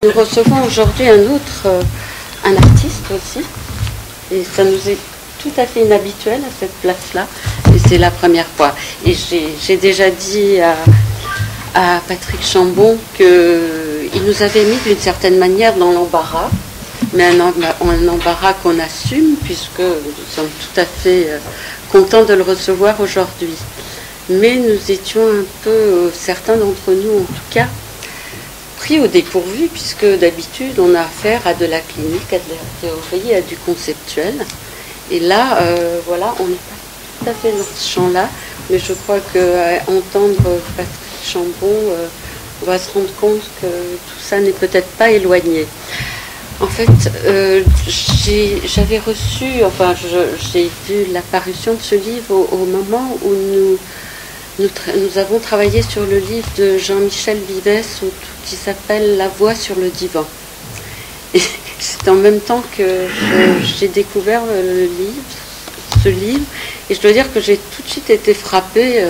Nous recevons aujourd'hui un artiste aussi, et ça nous est tout à fait inhabituel à cette place-là, et c'est la première fois. Et j'ai déjà dit à Patrick Chambon qu'il nous avait mis d'une certaine manière dans l'embarras, mais un embarras qu'on assume, puisque nous sommes tout à fait contents de le recevoir aujourd'hui. Mais nous étions un peu, certains d'entre nous en tout cas, pris au dépourvu, puisque d'habitude on a affaire à de la clinique, à de la théorie, à du conceptuel. Et là, voilà, on n'est pas tout à fait dans ce champ-là, mais je crois qu'entendre Patrick Chambon, on va se rendre compte que tout ça n'est peut-être pas éloigné. En fait, j'avais reçu, enfin, j'ai vu l'apparition de ce livre au moment où nous avons travaillé sur le livre de Jean-Michel Vivès qui s'appelle « La voix sur le divan ». Et c'est en même temps que j'ai découvert ce livre, et je dois dire que j'ai tout de suite été frappée.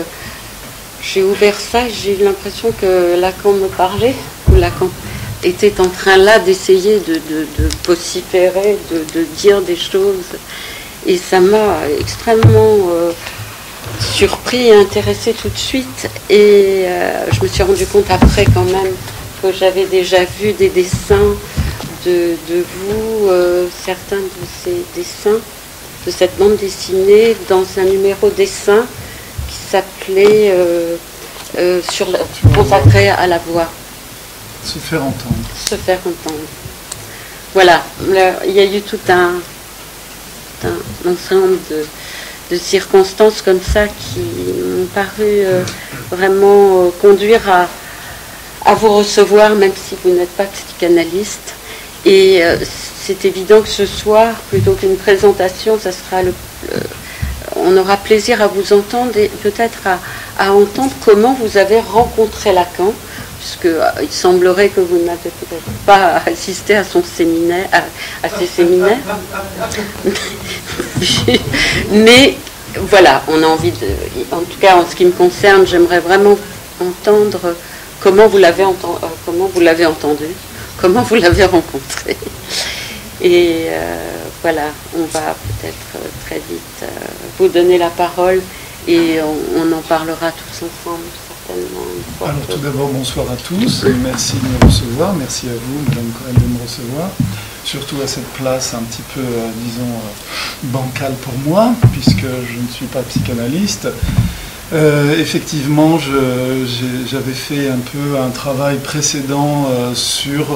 J'ai ouvert ça et j'ai eu l'impression que Lacan me parlait, ou Lacan était en train là d'essayer de vociférer, de dire des choses. Et ça m'a extrêmement surpris et intéressé tout de suite. Et je me suis rendu compte après quand même que j'avais déjà vu des dessins de vous, certains de ces dessins, de cette bande dessinée, dans un numéro dessin qui s'appelait consacré à la voix. Se faire entendre. Se faire entendre. Voilà, il y a eu tout un ensemble de circonstances comme ça qui m'ont paru vraiment conduire à vous recevoir, même si vous n'êtes pas psychanalyste. Et c'est évident que ce soir, plutôt qu'une présentation, ça sera on aura plaisir à vous entendre et peut-être à entendre comment vous avez rencontré Lacan, puisqu'il semblerait que vous n'avez peut-être pas assisté à son séminaire, à ses séminaires. Mais voilà, on a envie en tout cas en ce qui me concerne, j'aimerais vraiment entendre comment vous l'avez entendu, comment vous l'avez rencontré. Et voilà, on va peut-être très vite vous donner la parole et on en parlera tous ensemble certainement. Alors tout d'abord, bonsoir à tous et merci de me recevoir. Merci à vous, Madame Cohen, de me recevoir. Surtout à cette place un petit peu, disons, bancale pour moi, puisque je ne suis pas psychanalyste. Effectivement, j'avais fait un peu un travail précédent sur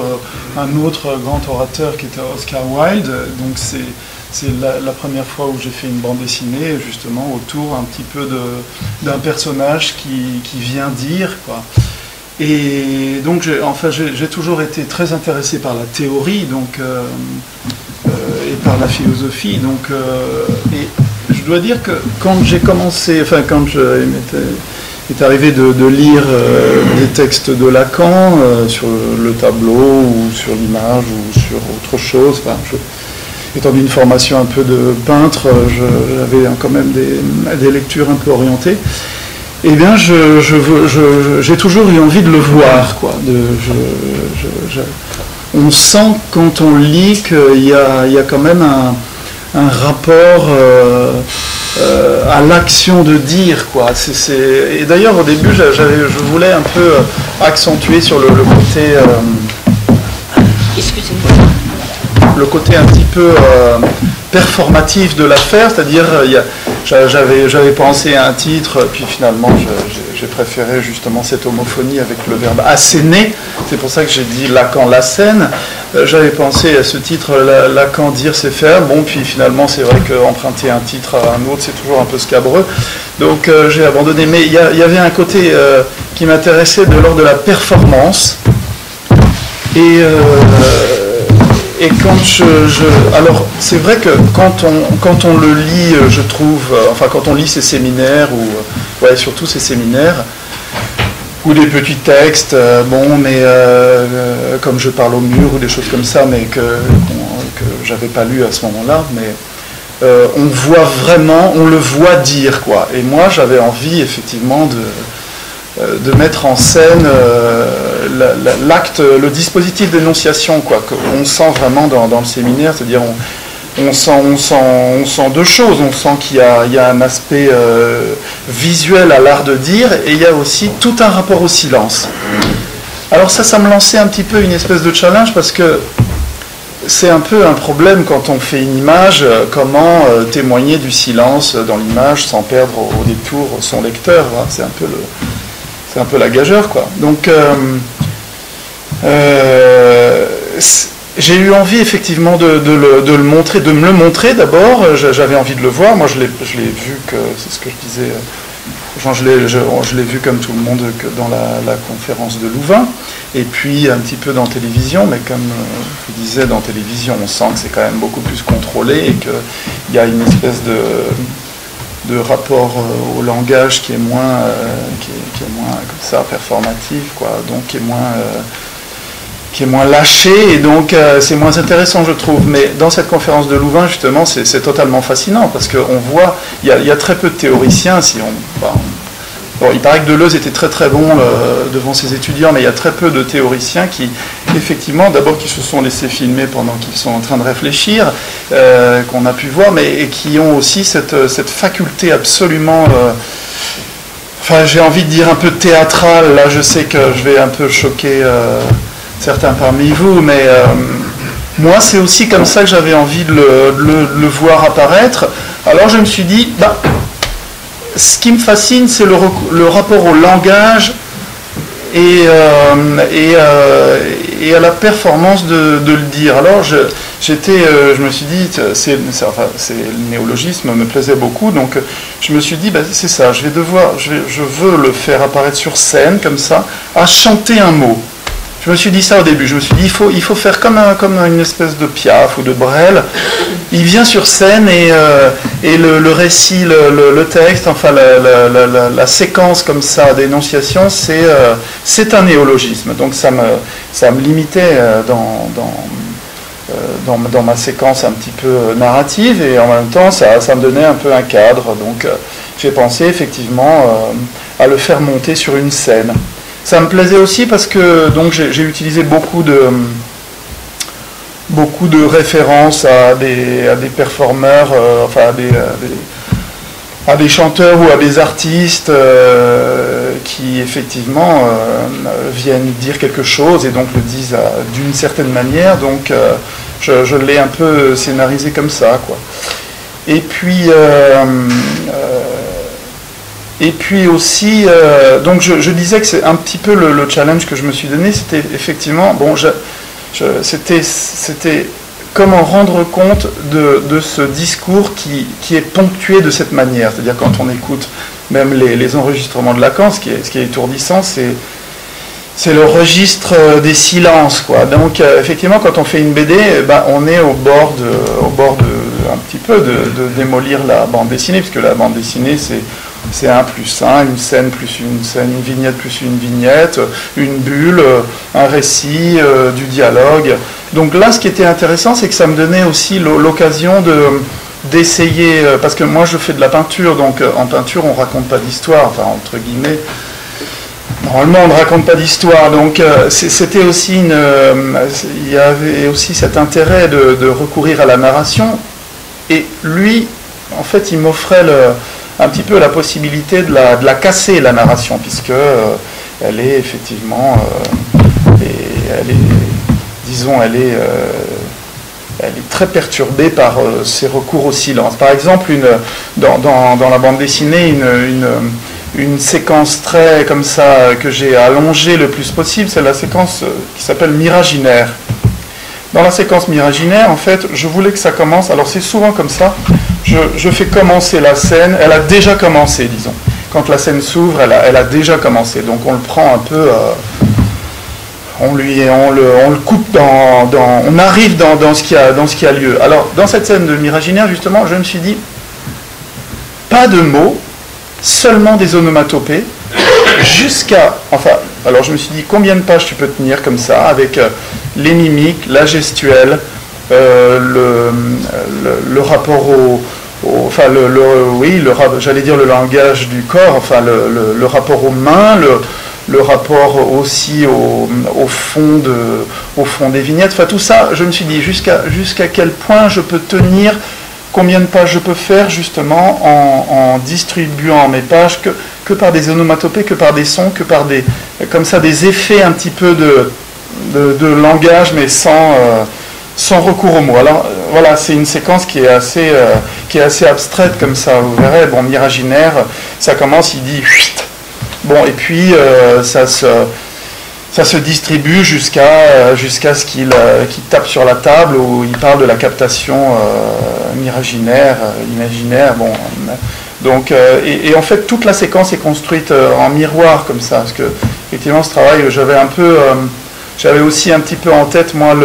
un autre grand orateur qui était Oscar Wilde. Donc c'est la première fois où j'ai fait une bande dessinée, justement, autour un petit peu d'un personnage qui vient dire, quoi. Et donc, j'ai toujours été très intéressé par la théorie, donc, et par la philosophie. Donc, et je dois dire que quand j'ai commencé, enfin, quand m'est arrivé de lire des textes de Lacan sur le tableau ou sur l'image ou sur autre chose, enfin, étant d'une formation un peu de peintre, j'avais quand même des lectures un peu orientées. Eh bien, j'ai toujours eu envie de le voir, quoi. On sent quand on lit qu'il y a quand même un rapport à l'action de dire, quoi. Et d'ailleurs, au début, je voulais un peu accentuer sur le côté... Excusez-moi. Le côté un petit peu performatif de l'affaire, c'est-à-dire j'avais pensé à un titre, puis finalement j'ai préféré justement cette homophonie avec le verbe asséner, c'est pour ça que j'ai dit Lacan l'assène. J'avais pensé à ce titre Lacan dire c'est faire, bon puis finalement c'est vrai qu'emprunter un titre à un autre c'est toujours un peu scabreux, donc j'ai abandonné, mais il y avait un côté qui m'intéressait de l'ordre de la performance, et quand alors c'est vrai que quand on le lit, je trouve, enfin quand on lit ces séminaires ou ouais, surtout ces séminaires ou des petits textes, bon, mais comme je parle au mur ou des choses comme ça, mais que j'avais pas lu à ce moment-là, mais on le voit dire, quoi. Et moi j'avais envie effectivement de mettre en scène l'acte, le dispositif d'énonciation, quoi, qu'on sent vraiment dans le séminaire, c'est-à-dire on sent deux choses. On sent qu'il y a un aspect visuel à l'art de dire, et il y a aussi tout un rapport au silence. Alors ça me lançait un petit peu une espèce de challenge, parce que c'est un peu un problème quand on fait une image, comment témoigner du silence dans l'image sans perdre au détour son lecteur, hein. C'est un peu la gageure, quoi. Donc j'ai eu envie effectivement de le montrer, de me le montrer d'abord. J'avais envie de le voir. Moi, je l'ai vu, que c'est ce que je disais. Genre, je l'ai vu comme tout le monde dans la conférence de Louvain, et puis un petit peu dans télévision, mais comme je disais, dans télévision, on sent que c'est quand même beaucoup plus contrôlé, et qu'il y a une espèce de rapport au langage qui est moins, qui est moins comme ça, performatif, quoi, donc qui est moins lâché, et donc c'est moins intéressant, je trouve. Mais dans cette conférence de Louvain, justement, c'est totalement fascinant, parce qu'on voit, il y a très peu de théoriciens. Bon, il paraît que Deleuze était très très bon devant ses étudiants, mais il y a très peu de théoriciens qui, effectivement, d'abord qui se sont laissés filmer pendant qu'ils sont en train de réfléchir, qu'on a pu voir, mais et qui ont aussi cette faculté absolument... Enfin, j'ai envie de dire un peu théâtrale. Là, je sais que je vais un peu choquer certains parmi vous, mais moi, c'est aussi comme ça que j'avais envie de le voir apparaître. Alors, je me suis dit, ce qui me fascine, c'est le rapport au langage et à la performance de le dire. Alors, je me suis dit, le néologisme me plaisait beaucoup, donc je me suis dit, c'est ça, je veux le faire apparaître sur scène, comme ça, à chanter un mot. Je me suis dit ça au début, je me suis dit, il faut faire comme une espèce de Piaf ou de Brel. Il vient sur scène, et le récit, le texte, enfin la séquence comme ça d'énonciation, c'est un néologisme. Donc ça me limitait dans ma séquence un petit peu narrative, et en même temps ça me donnait un peu un cadre. Donc j'ai pensé effectivement à le faire monter sur une scène. Ça me plaisait aussi parce que donc j'ai utilisé beaucoup de références à des performeurs, à des chanteurs ou à des artistes qui effectivement viennent dire quelque chose et donc le disent d'une certaine manière. Donc je l'ai un peu scénarisé comme ça, quoi. Et puis aussi, donc je disais que c'est un petit peu le challenge que je me suis donné, c'était effectivement, c'était comment rendre compte de ce discours qui est ponctué de cette manière. C'est-à-dire quand on écoute même les enregistrements de Lacan, ce qui est étourdissant, c'est le registre des silences, quoi. Donc effectivement, quand on fait une BD, on est au bord de un petit peu de démolir la bande dessinée, puisque la bande dessinée, c'est 1 plus 1, une scène plus une scène, une vignette plus une vignette, une bulle, un récit, du dialogue. Donc là, ce qui était intéressant, c'est que ça me donnait aussi l'occasion d'essayer, parce que moi je fais de la peinture, donc en peinture on raconte pas d'histoire, enfin entre guillemets. Normalement, on ne raconte pas d'histoire, donc c'était aussi il y avait aussi cet intérêt de recourir à la narration. Et lui, en fait, il m'offrait un petit peu la possibilité de la casser, la narration, puisque elle est effectivement, elle est très perturbée par ces recours au silence. Par exemple, dans la bande dessinée, une séquence très comme ça que j'ai allongée le plus possible, c'est la séquence qui s'appelle Miraginaire. Dans la séquence Miraginaire, en fait, je voulais que ça commence, alors c'est souvent comme ça, je fais commencer la scène, elle a déjà commencé, disons. Quand la scène s'ouvre, elle a déjà commencé, donc on le prend un peu, on le coupe on arrive dans ce qui a lieu. Alors, dans cette scène de Miraginaire, justement, je me suis dit, pas de mots, seulement des onomatopées, alors je me suis dit, combien de pages tu peux tenir comme ça, avec les mimiques, la gestuelle, le rapport j'allais dire le langage du corps, enfin le rapport aux mains, le rapport aussi au fond des vignettes. Enfin, tout ça, je me suis dit jusqu'à quel point je peux tenir, combien de pages je peux faire justement en distribuant mes pages que par des onomatopées, que par des sons, que par comme ça, des effets un petit peu de langage, mais sans recours aux mots. Alors voilà, c'est une séquence qui est assez abstraite comme ça. Vous verrez, bon, Miraginaire, ça commence, il dit chut. Bon, et puis ça se distribue jusqu'à ce qu'il tape sur la table où il parle de la captation miraginaire, imaginaire. Bon, donc et en fait toute la séquence est construite en miroir comme ça, parce que effectivement ce travail, j'avais aussi un petit peu en tête moi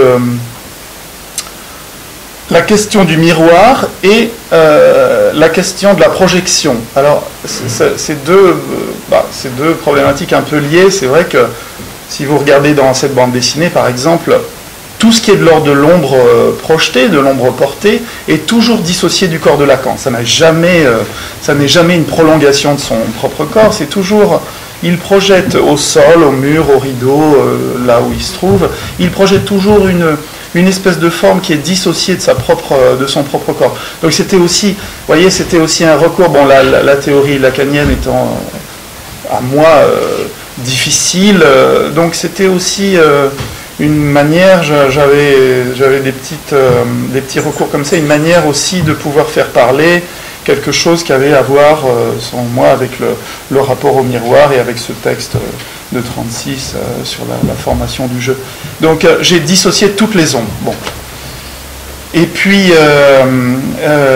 la question du miroir et la question de la projection. Alors, c'est deux problématiques un peu liées. C'est vrai que si vous regardez dans cette bande dessinée, par exemple, tout ce qui est de l'ordre de l'ombre projetée, de l'ombre portée, est toujours dissocié du corps de Lacan. Ça n'est jamais une prolongation de son propre corps. C'est toujours... Il projette au sol, au mur, au rideau, là où il se trouve. Il projette toujours une espèce de forme qui est dissociée de son propre corps. Donc c'était aussi, vous voyez, c'était aussi un recours, bon, la théorie lacanienne étant à moi difficile, donc c'était aussi une manière, j'avais des petits recours comme ça, une manière aussi de pouvoir faire parler quelque chose qui avait à voir, selon moi, avec le rapport au miroir et avec ce texte de 36 sur la formation du jeu. Donc j'ai dissocié toutes les ombres. Bon. Et puis